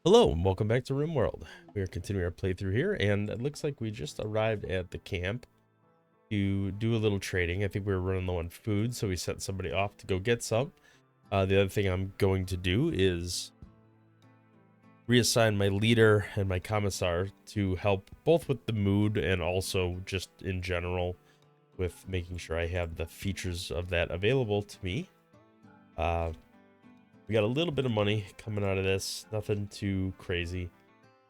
Hello and welcome back to RimWorld. We are continuing our playthrough here, and it looks like we just arrived at the camp to do a little trading. I think we were running low on food, so we sent somebody off to go get some. The other thing I'm going to do is reassign my leader and my commissar to help both with the mood and also just in general with making sure I have the features of that available to me. We got a little bit of money coming out of this, nothing too crazy.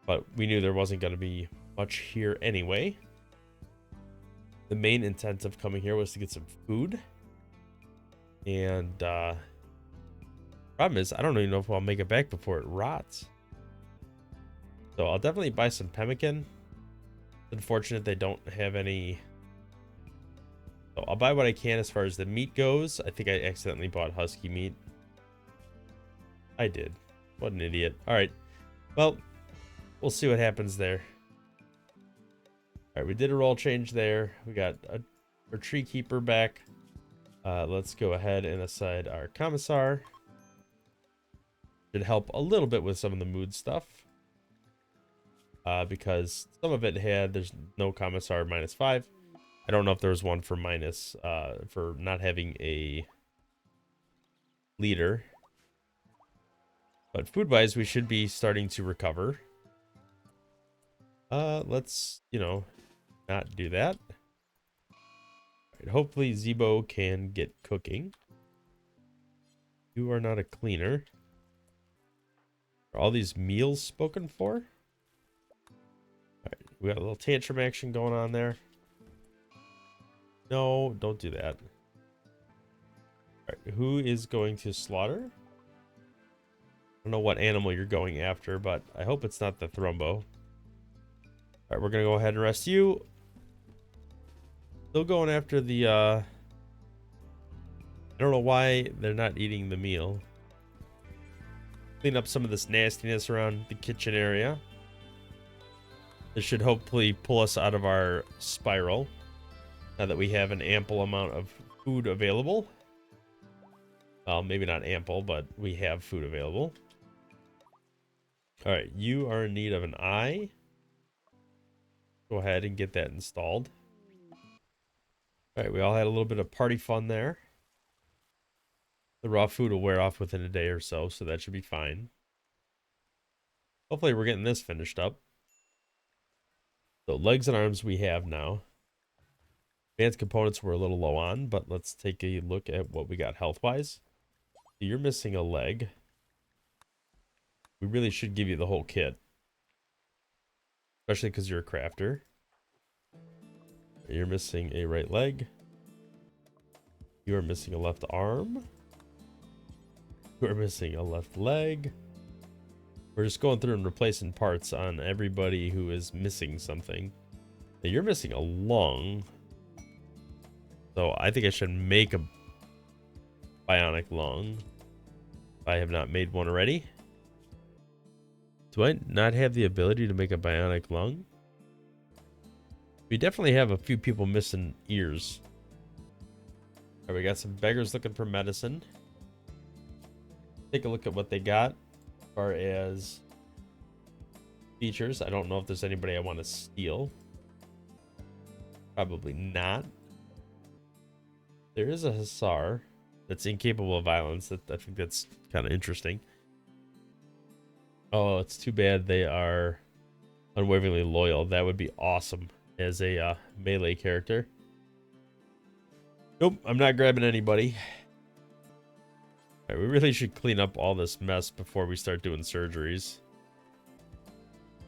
But we knew there wasn't going to be much here anyway. The main intent of coming here was to get some food. And problem is, I don't even know if I'll make it back before it rots. So I'll definitely buy some pemmican. It's unfortunate they don't have any. So I'll buy what I can as far as the meat goes. I think I accidentally bought husky meat. I did. What an idiot. All right. Well, we'll see what happens there. All right, we did a roll change there. We got our tree keeper back. Let's go ahead and assign our commissar. Should help a little bit with some of the mood stuff. Because some of it there's no commissar -5. I don't know if there was one for minus, for not having a leader. But food-wise, we should be starting to recover. Let's, not do that. Right, hopefully Zebo can get cooking. You are not a cleaner. Are all these meals spoken for? Alright, we got a little tantrum action going on there. No, don't do that. Alright, who is going to slaughter? I don't know what animal you're going after, but I hope it's not the Thrumbo. Alright, we're gonna go ahead and rest you. Still going after the I don't know why they're not eating the meal. Clean up some of this nastiness around the kitchen area. This should hopefully pull us out of our spiral now that we have an ample amount of food available. Well, maybe not ample, but we have food available. All right, you are in need of an eye. Go ahead and get that installed. All right, we all had a little bit of party fun there. The raw food will wear off within a day or so, so that should be fine. Hopefully we're getting this finished up. So legs and arms we have now. Advanced components we're a little low on, but let's take a look at what we got health-wise. You're missing a leg. We really should give you the whole kit. Especially because you're a crafter. You're missing a right leg. You are missing a left arm. You are missing a left leg. We're just going through and replacing parts on everybody who is missing something. Now, you're missing a lung. So I think I should make a bionic lung. If I have not made one already. Do I not have the ability to make a bionic lung? We definitely have a few people missing ears. All right, we got some beggars looking for medicine. Take a look at what they got as far as features. I don't know if there's anybody I want to steal. Probably not. There is a hussar that's incapable of violence. I think that's kind of interesting. Oh, it's too bad they are unwaveringly loyal. That would be awesome as a melee character. Nope, I'm not grabbing anybody. All right, we really should clean up all this mess before we start doing surgeries.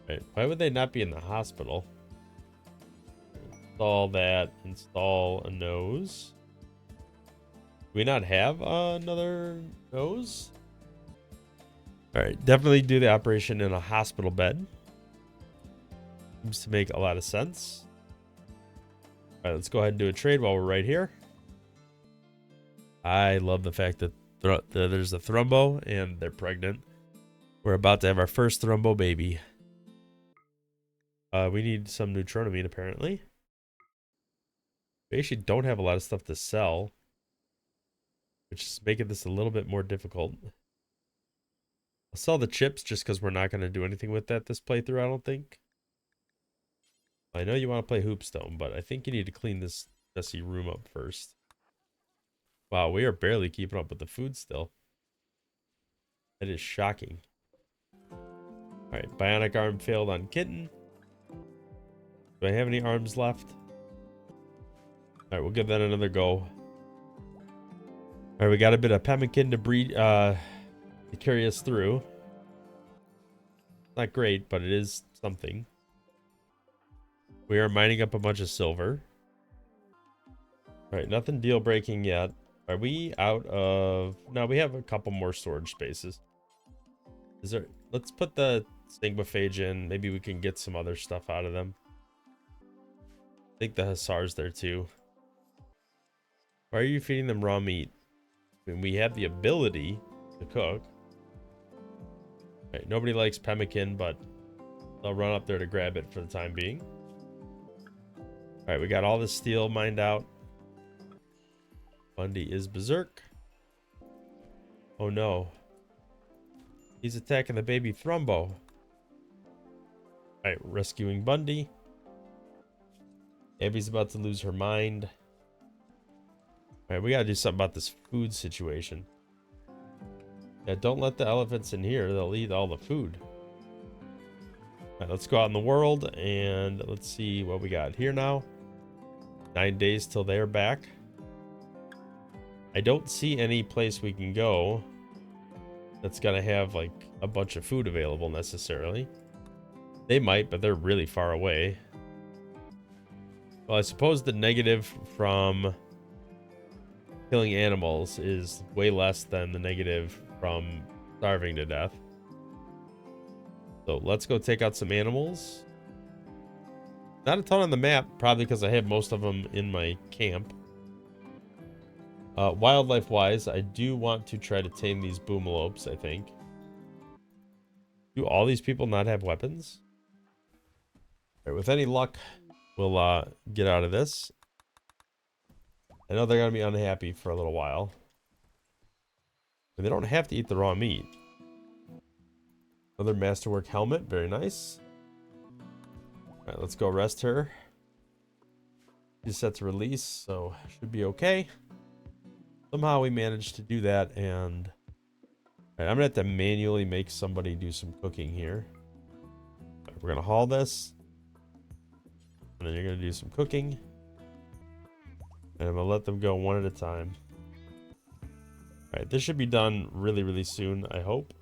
All right, why would they not be in the hospital? Install that. Install a nose. Do we not have another nose? All right, definitely do the operation in a hospital bed. Seems to make a lot of sense. All right, let's go ahead and do a trade while we're right here. I love the fact that there's a Thrumbo and they're pregnant. We're about to have our first Thrumbo baby. We need some neutronamine apparently. We actually don't have a lot of stuff to sell, which is making this a little bit more difficult. I'll sell the chips just because we're not going to do anything with that this playthrough, I don't think. I know you want to play Hoopstone, but I think you need to clean this messy room up first. Wow, we are barely keeping up with the food still. That is shocking. Alright, bionic arm failed on kitten. Do I have any arms left? Alright, we'll give that another go. Alright, we got a bit of pemmican to breed to carry us through. Not great, but it is something. We are mining up a bunch of silver. Alright, nothing deal breaking yet. Are we out of... No, we have a couple more storage spaces. Is there... Let's put the stigmaphage in. Maybe we can get some other stuff out of them. I think the hussar's there too. Why are you feeding them raw meat? I mean, we have the ability to cook. Alright, nobody likes pemmican, but I'll run up there to grab it for the time being. Alright, we got all this steel mined out. Bundy is berserk. Oh no. He's attacking the baby Thrumbo. Alright, rescuing Bundy. Abby's about to lose her mind. Alright, we gotta do something about this food situation. Yeah, don't let the elephants in here. They'll eat all the food. Alright, let's go out in the world and let's see what we got here now. 9 days till they're back. I don't see any place we can go that's gonna have like a bunch of food available necessarily. They might, but they're really far away. Well, I suppose the negative from killing animals is way less than the negative from starving to death. So let's go take out some animals. Not a ton on the map, probably because I have most of them in my camp. Wildlife wise, I do want to try to tame these boomalopes, I think. Do all these people not have weapons? All right, with any luck, we'll get out of this. I know they're going to be unhappy for a little while. And they don't have to eat the raw meat. Another masterwork helmet, very nice. All right, let's go rest her. She's set to release, so should be okay. Somehow we managed to do that, and all right, I'm gonna have to manually make somebody do some cooking here. Right, we're gonna haul this, and then you're gonna do some cooking, and I'm gonna let them go one at a time. All right, this should be done really, really soon, I hope.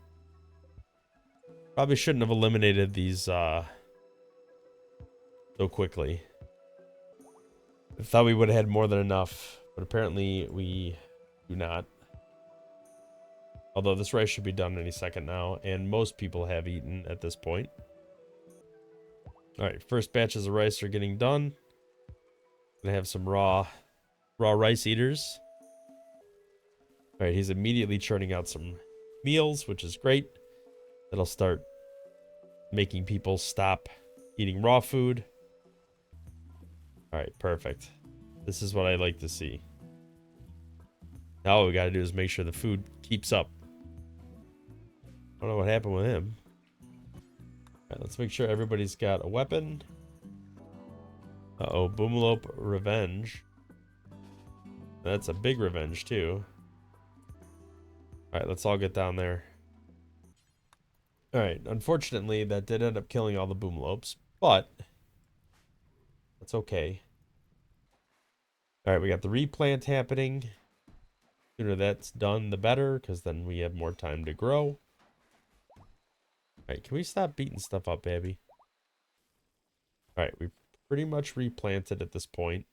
Probably shouldn't have eliminated these so quickly. I thought we would have had more than enough, but apparently we do not. Although this rice should be done any second now, and most people have eaten at this point. Alright, first batches of rice are getting done. Gonna have some raw rice eaters. Alright, he's immediately churning out some meals, which is great. That'll start making people stop eating raw food. Alright, perfect. This is what I like to see. Now all we gotta do is make sure the food keeps up. I don't know what happened with him. Alright, let's make sure everybody's got a weapon. Uh-oh, Boomalope Revenge. That's a big revenge, too. Alright, let's all get down there. Alright, unfortunately, that did end up killing all the Boomalopes, but that's okay. Alright, we got the replant happening. The sooner that's done, the better, because then we have more time to grow. Alright, can we stop beating stuff up, baby? Alright, we pretty much replanted at this point.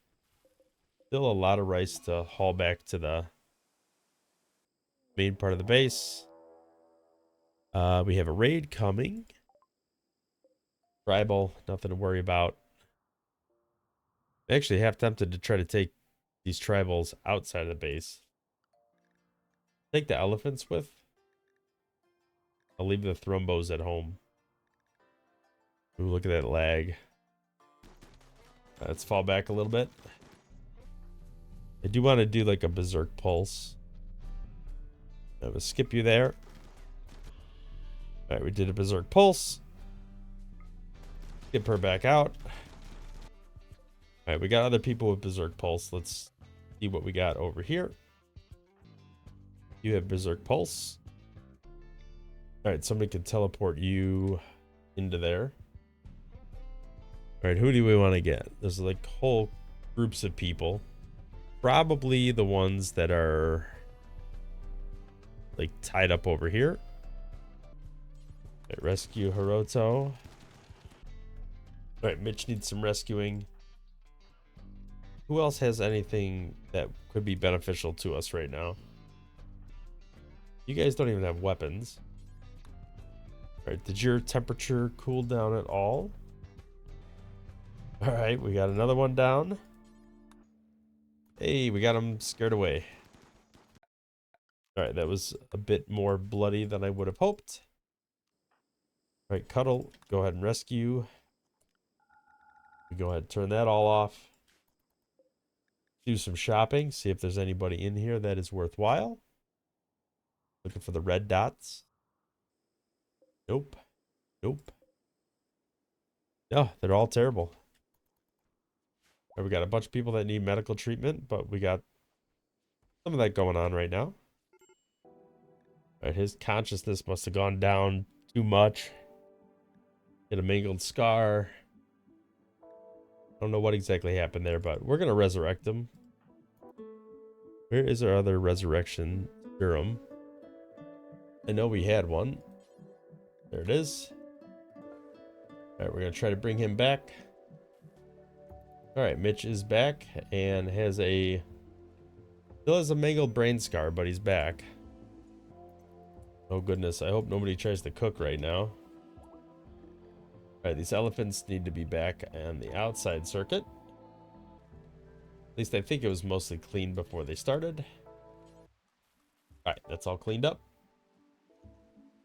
Still a lot of rice to haul back to the main part of the base. We have a raid coming. Tribal, nothing to worry about. I'm actually half tempted to try to take these tribals outside of the base. Take the elephants with. I'll leave the thrumbos at home. Ooh, look at that lag. Let's fall back a little bit. I do want to do like a berserk pulse. I will skip you there. All right, we did a Berserk Pulse. Get her back out. All right, we got other people with Berserk Pulse. Let's see what we got over here. You have Berserk Pulse. All right, somebody can teleport you into there. All right, who do we want to get? There's like whole groups of people. Probably the ones that are like tied up over here. All right, rescue Hiroto. All right, Mitch needs some rescuing. Who else has anything that could be beneficial to us right now? You guys don't even have weapons. All right, did your temperature cool down at all? All right, we got another one down. Hey, we got him scared away. All right, that was a bit more bloody than I would have hoped. All right, Cuddle, go ahead and rescue. We go ahead and turn that all off. Do some shopping, see if there's anybody in here that is worthwhile. Looking for the red dots. Nope. Nope. No, they're all terrible. All right, we got a bunch of people that need medical treatment, but we got some of that going on right now. All right, his consciousness must have gone down too much. Get a mangled scar. I don't know what exactly happened there, but we're going to resurrect him. Where is our other resurrection serum? I know we had one. There it is. All right, we're going to try to bring him back. All right, Mitch is back and still has a mangled brain scar, but he's back. Oh goodness, I hope nobody tries to cook right now. All right, these elephants need to be back on the outside circuit. At least I think it was mostly cleaned before they started. All right, that's all cleaned up.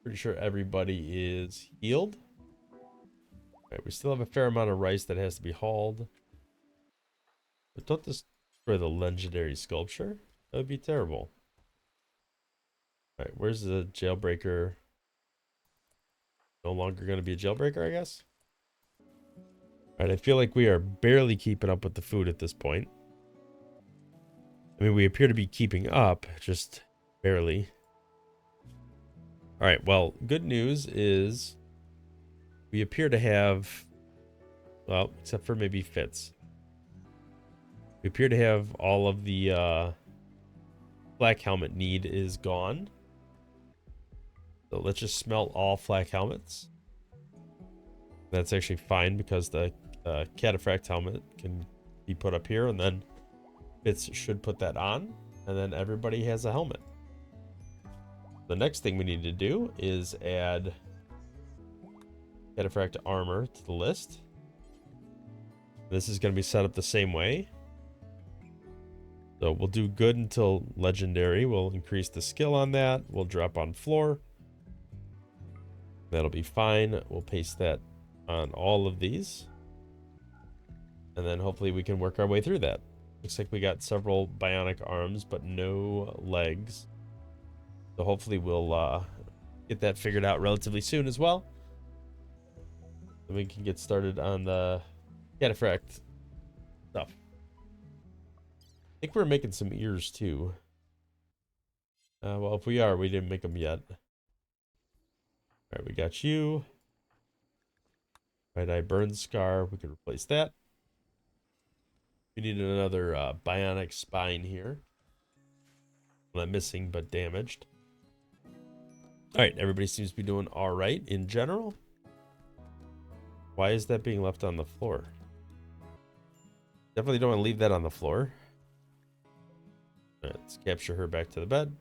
Pretty sure everybody is healed. All right, we still have a fair amount of rice that has to be hauled. But don't destroy the legendary sculpture. That would be terrible. All right, where's the jailbreaker? No longer going to be a jailbreaker, I guess. All right, I feel like we are barely keeping up with the food at this point. I mean, we appear to be keeping up, just barely. All right, well, good news is we appear to have, well, except for maybe Fitz. We appear to have all of the flak helmet need is gone. So let's just smelt all flak helmets. That's actually fine because the cataphract helmet can be put up here, and then Fitz should put that on, and then everybody has a helmet. The next thing we need to do is add cataphract armor to the list. This is going to be set up the same way. So we'll do good until legendary. We'll increase the skill on that. We'll drop on floor. That'll be fine. We'll paste that on all of these. And then hopefully we can work our way through that. Looks like we got several bionic arms, but no legs. So hopefully we'll get that figured out relatively soon as well. Then we can get started on the cataphract stuff. I think we're making some ears too. Well, if we are, we didn't make them yet. All right, we got you. Right eye burn scar. We can replace that. We need another bionic spine here. Not missing, but damaged. All right, everybody seems to be doing all right in general. Why is that being left on the floor? Definitely don't want to leave that on the floor. All right, let's capture her back to the bed.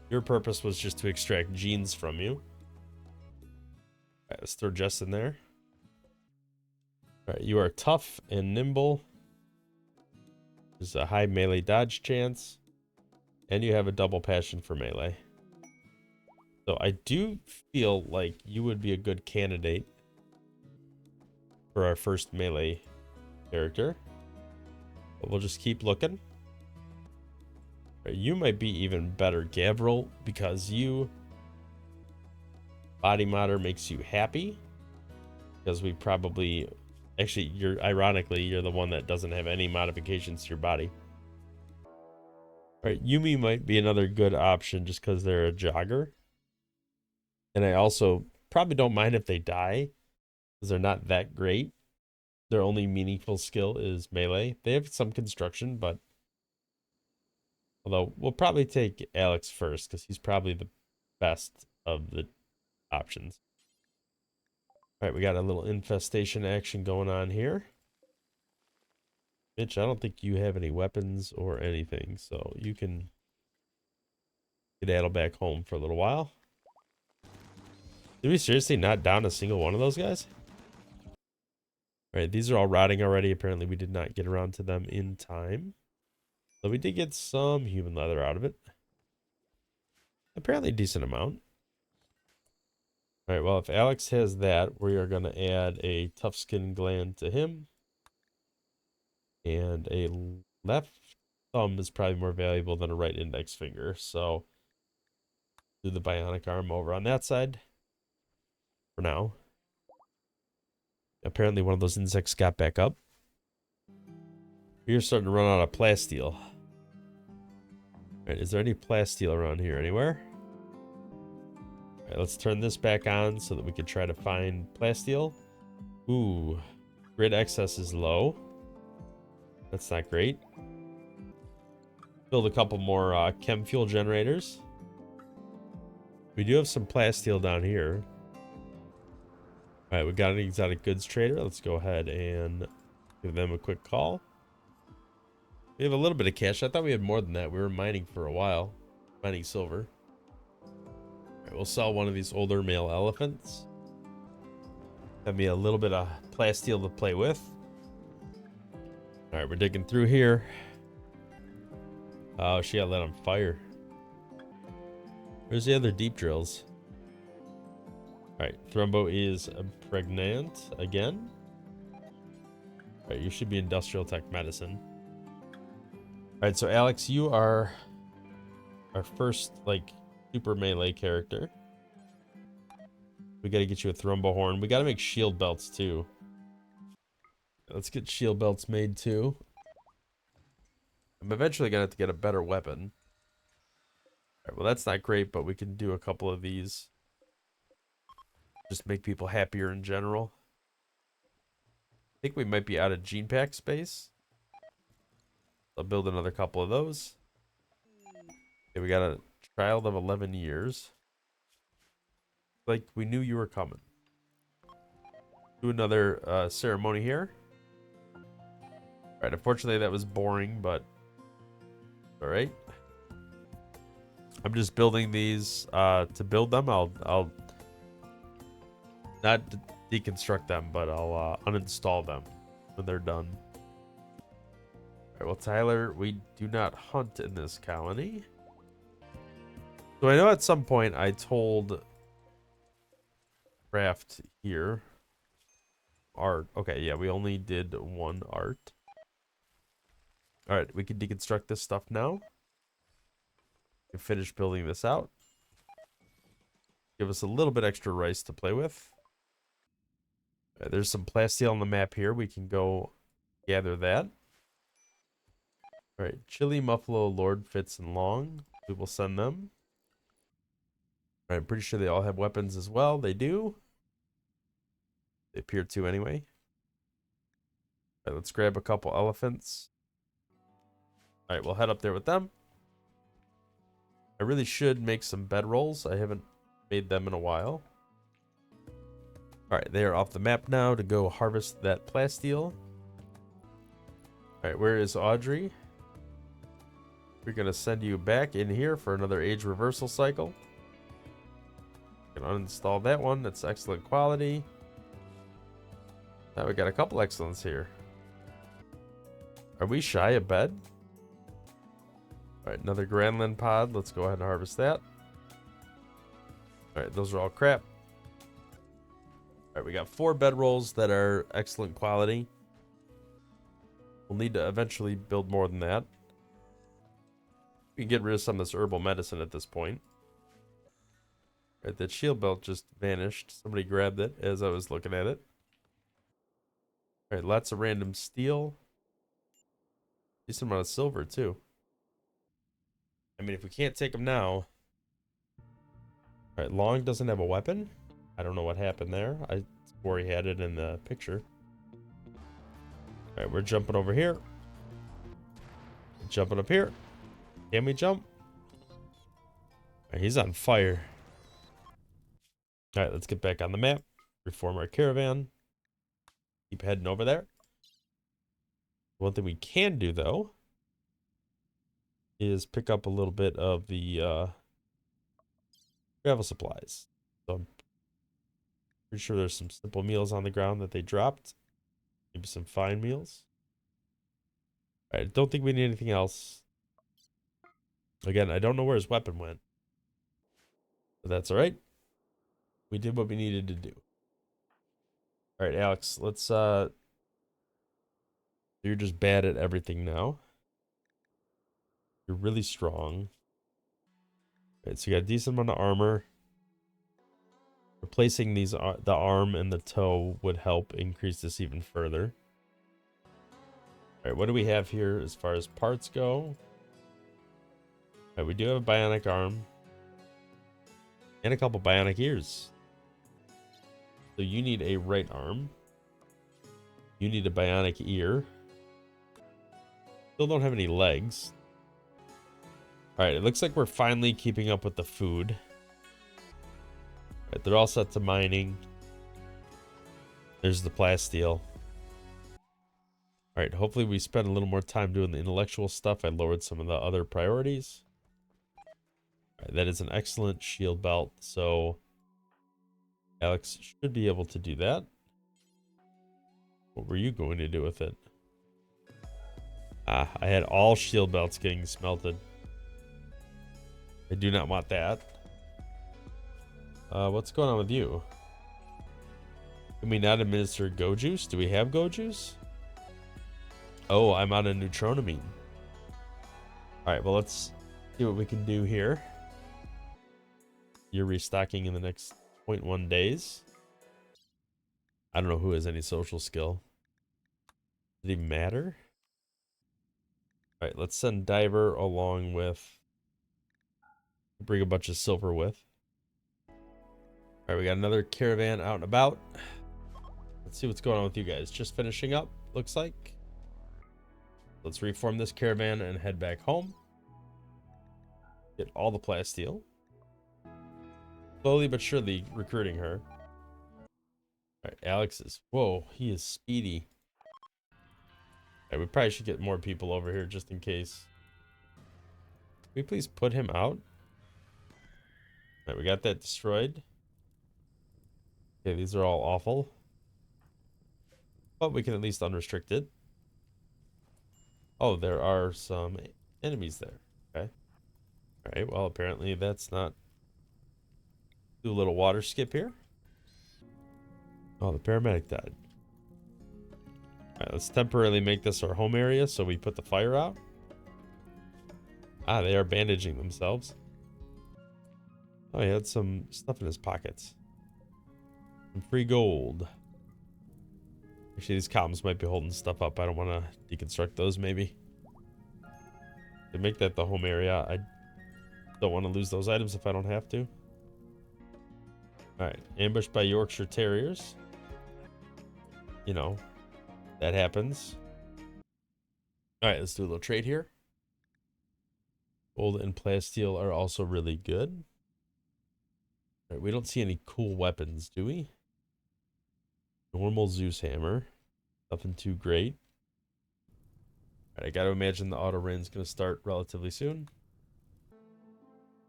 Your purpose was just to extract genes from you. All right, let's throw Jess in there. All right, you are tough and nimble. There's a high melee dodge chance. And you have a double passion for melee. So I do feel like you would be a good candidate for our first melee character. But we'll just keep looking. You might be even better, Gabriel, because you Body modder makes you happy. Because we probably... Actually, ironically, you're the one that doesn't have any modifications to your body. Alright, Yumi might be another good option just because they're a jogger. And I also probably don't mind if they die, because they're not that great. Their only meaningful skill is melee. They have some construction, but... Although, we'll probably take Alex first, because he's probably the best of the options. Alright, we got a little infestation action going on here. Mitch, I don't think you have any weapons or anything, so you can skedaddle back home for a little while. Did we seriously not down a single one of those guys? Alright, these are all rotting already. Apparently we did not get around to them in time. So we did get some human leather out of it. Apparently a decent amount. Alright, well, if Alex has that, we are going to add a tough skin gland to him. And a left thumb is probably more valuable than a right index finger. So do the bionic arm over on that side for now. Apparently one of those insects got back up. We're starting to run out of plasteel. Alright, is there any plasteel around here anywhere? Alright, let's turn this back on so that we can try to find plasteel. Ooh, grid excess is low. That's not great. Build a couple more chem fuel generators. We do have some plasteel down here. Alright, we got an exotic goods trader. Let's go ahead and give them a quick call. We have a little bit of cash. I thought we had more than that. We were mining for a while. Mining silver. Alright, we'll sell one of these older male elephants. Have me a little bit of plasteel to play with. Alright, we're digging through here. Oh, she got lit on fire. Where's the other deep drills? Alright, Thrumbo is pregnant again. Alright, you should be industrial tech medicine. Alright, so Alex, you are our first, like, super melee character. We gotta get you a Thrumbo horn. We gotta make shield belts, too. Let's get shield belts made, too. I'm eventually gonna have to get a better weapon. Alright, well, that's not great, but we can do a couple of these. Just make people happier in general. I think we might be out of gene pack space. I'll build another couple of those. Okay, we got a child of 11 years. Like we knew you were coming. Do another ceremony here. Alright, unfortunately that was boring, but alright. I'm just building these to build them. I'll not deconstruct them, but I'll uninstall them when they're done. Alright, well, Tyler, we do not hunt in this colony. So I know at some point I told Craft here. Art. Okay, yeah, we only did one art. Alright, we can deconstruct this stuff now. We can finish building this out. Give us a little bit extra rice to play with. Right, there's some plasteel on the map here. We can go gather that. Alright, Chili, Muffalo, Lord, Fitz, and Long. We will send them. Alright, I'm pretty sure they all have weapons as well. They do. They appear to anyway. Alright, let's grab a couple elephants. Alright, we'll head up there with them. I really should make some bedrolls. I haven't made them in a while. Alright, they are off the map now to go harvest that plasteel. Alright, where is Audrey? We're going to send you back in here for another age reversal cycle. Can uninstall that one. That's excellent quality. Now we got a couple excellents here. Are we shy of bed? Alright, another Grandland pod. Let's go ahead and harvest that. Alright, those are all crap. Alright, we got 4 bedrolls that are excellent quality. We'll need to eventually build more than that. We can get rid of some of this herbal medicine at this point. Right, that shield belt just vanished. Somebody grabbed it as I was looking at it. All right, lots of random steel. Decent amount of silver, too. I mean, if we can't take them now. All right, Long doesn't have a weapon. I don't know what happened there. I swore he had it in the picture. All right, we're jumping over here. Jumping up here. Can we jump? All right, he's on fire. All right, let's get back on the map. Reform our caravan. Keep heading over there. One thing we can do, though, is pick up a little bit of the travel supplies. So I'm pretty sure there's some simple meals on the ground that they dropped. Maybe some fine meals. All right, don't think we need anything else. Again, I don't know where his weapon went. But that's all right. We did what we needed to do. All right, Alex, let's you're just bad at everything now. You're really strong. All right, so you got a decent amount of armor. Replacing these the arm and the toe would help increase this even further. All right, what do we have here as far as parts go? All right, we do have a bionic arm and a couple bionic ears. So you need a right arm. You need a bionic ear. Still don't have any legs. All right, it looks like we're finally keeping up with the food. All right, they're all set to mining. There's the plasteel. All right, hopefully we spend a little more time doing the intellectual stuff. I lowered some of the other priorities. All right, that is an excellent shield belt, so Alex should be able to do that. What were you going to do with it? Ah, I had all shield belts getting smelted. I do not want that. What's going on with you? Can we not administer go juice? Do we have go juice? Oh, I'm on a neutronomine. All right, well, let's see what we can do here. You're restocking in the next 0.1 days. I don't know who has any social skill. Does it even matter? All right, let's send Diver along with... Bring a bunch of silver with. All right, we got another caravan out and about. Let's see what's going on with you guys. Just finishing up, looks like. Let's reform this caravan and head back home. Get all the plasteel. Slowly but surely recruiting her. All right, Alex is... Whoa, he is speedy. All right, we probably should get more people over here just in case. Can we please put him out? All right, we got that destroyed. Okay, these are all awful. But we can at least unrestrict it. Oh, there are some enemies there. Okay. All right, well, apparently that's not... Do a little water skip here. Oh, the paramedic died. All right, let's temporarily make this our home area so we put the fire out. Ah, they are bandaging themselves. Oh, he had some stuff in his pockets. Some free gold. Actually, these columns might be holding stuff up. I don't want to deconstruct those, maybe. To make that the home area, I don't want to lose those items if I don't have to. All right, ambushed by Yorkshire Terriers. You know, that happens. All right, let's do a little trade here. Gold and plasteel are also really good. All right, we don't see any cool weapons, do we? Normal Zeus hammer. Nothing too great. All right, I got to imagine the auto rain's going to start relatively soon.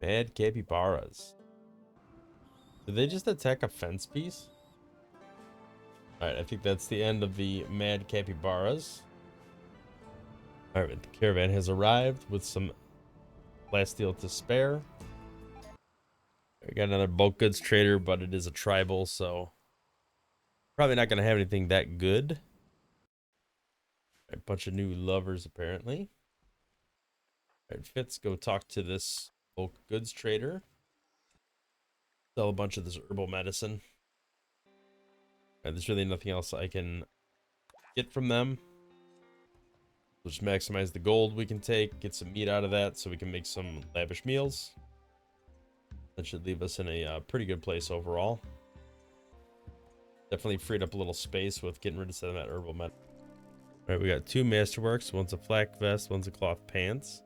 Mad capybaras. Did they just attack a fence piece? All right, I think that's the end of the mad capybaras. All right, the caravan has arrived with some plasteel to spare. We got another bulk goods trader, but it is a tribal, so probably not going to have anything that good. A bunch of new lovers, apparently. All right, Fitz, go talk to this bulk goods trader. Sell a bunch of this herbal medicine. There's really nothing else I can get from them. We'll just maximize the gold we can take, get some meat out of that so we can make some lavish meals. That should leave us in a pretty good place overall. Definitely freed up a little space with getting rid of some of that herbal medicine. All right, we got 2 masterworks. One's a flak vest, one's a cloth pants.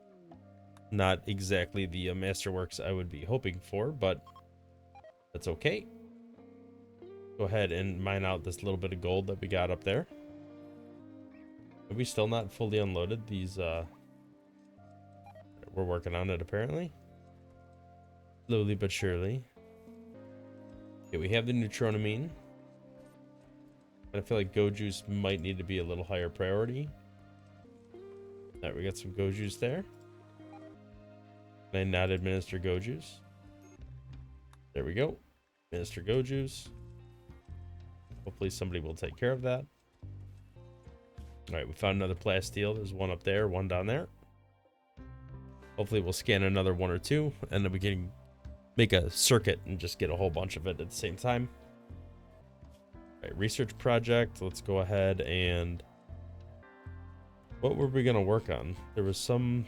Not exactly the masterworks I would be hoping for, but that's okay. Go ahead and mine out this little bit of gold that we got up there. Are we still not fully unloaded? These, we're working on it apparently. Slowly but surely. Okay, we have the neutroamine. I feel like go juice might need to be a little higher priority. All right, we got some go juice there. Can I not administer go juice? There we go. Administer go juice. Hopefully somebody will take care of that. All right, we found another plasteel. There's one up there, one down there. Hopefully we'll scan another 1 or 2, and then we can make a circuit and just get a whole bunch of it at the same time. All right, research project. Let's go ahead and... What were we going to work on? There was some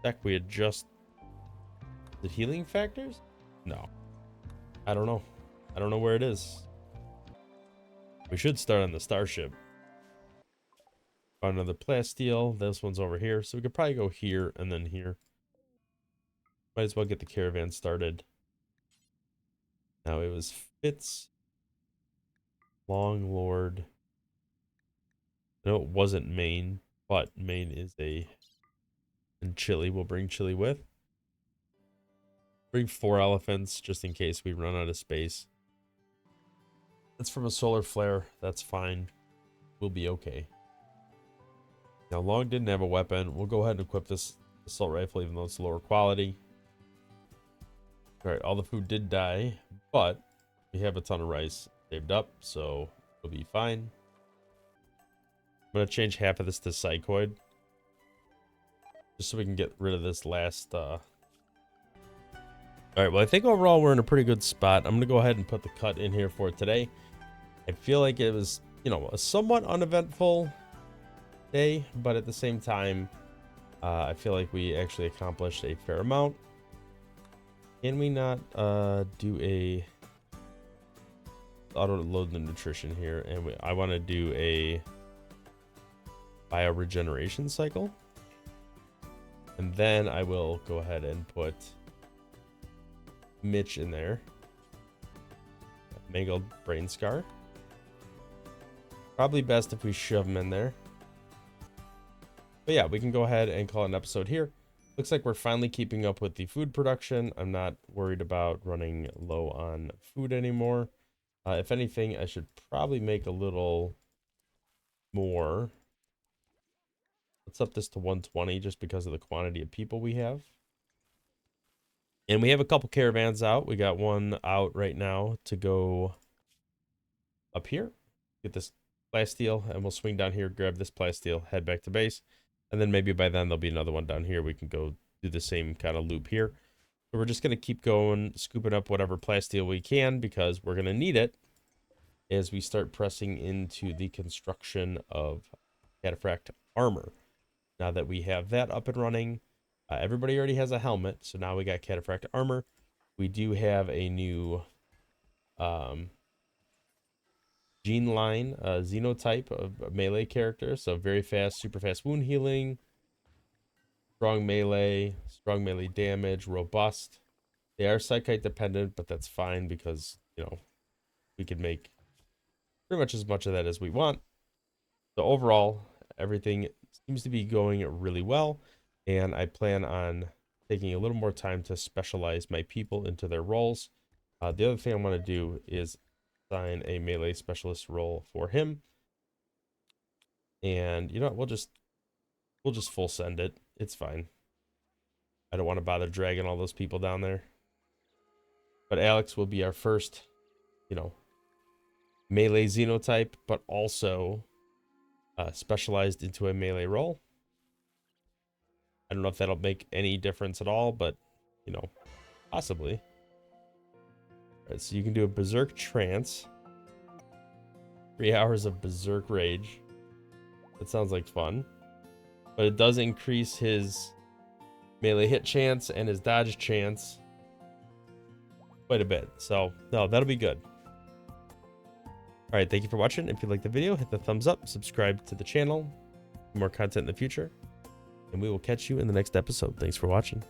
tech we had just... The healing factors? No. I don't know. I don't know where it is. We should start on the starship. Found another plasteel. This one's over here. So we could probably go here and then here. Might as well get the caravan started. Now it was Fitz. Long Lord. I know it wasn't Maine, but Maine is a... And Chili. We'll bring Chili with. Bring 4 elephants just in case we run out of space. That's from a solar flare. That's fine. We'll be okay. Now, Long didn't have a weapon. We'll go ahead and equip this assault rifle, even though it's lower quality. Alright, all the food did die, but we have a ton of rice saved up, so we'll be fine. I'm going to change half of this to psychoid. Just so we can get rid of this last... Alright, well, I think overall we're in a pretty good spot. I'm going to go ahead and put the cut in here for today. I feel like it was, you know, a somewhat uneventful day, but at the same time, I feel like we actually accomplished a fair amount. Can we not do a auto load the nutrition here? And I want to do a bioregeneration cycle. And then I will go ahead and put Mitch in there. Mangled brain scar. Probably best if we shove him in there. But yeah, we can go ahead and call it an episode here. Looks like we're finally keeping up with the food production. I'm not worried about running low on food anymore. If anything, I should probably make a little more. Let's up this to 120 just because of the quantity of people we have. And we have a couple caravans out. We got one out right now to go up here. Get this plasteel, and we'll swing down here, grab this plasteel, head back to base. And then maybe by then there'll be another one down here. We can go do the same kind of loop here. So we're just going to keep going, scooping up whatever plasteel we can because we're going to need it as we start pressing into the construction of cataphract armor. Now that we have that up and running, everybody already has a helmet. So now we got cataphract armor. We do have a new gene line, xenotype of melee character. So very fast, super fast wound healing, strong melee damage, robust. They are psychite dependent, but that's fine because, you know, we can make pretty much of that as we want. So overall, everything seems to be going really well. And I plan on taking a little more time to specialize my people into their roles. The other thing I want to do is assign a melee specialist role for him. And you know what, we'll just full send it. It's fine. I don't want to bother dragging all those people down there. But Alex will be our first, you know, melee xenotype, but also specialized into a melee role. I don't know if that'll make any difference at all, but, you know, possibly. Alright, so you can do a Berserk Trance. 3 hours of Berserk Rage. That sounds like fun. But it does increase his melee hit chance and his dodge chance quite a bit. So, no, that'll be good. Alright, thank you for watching. If you liked the video, hit the thumbs up, subscribe to the channel. More content in the future. And we will catch you in the next episode. Thanks for watching.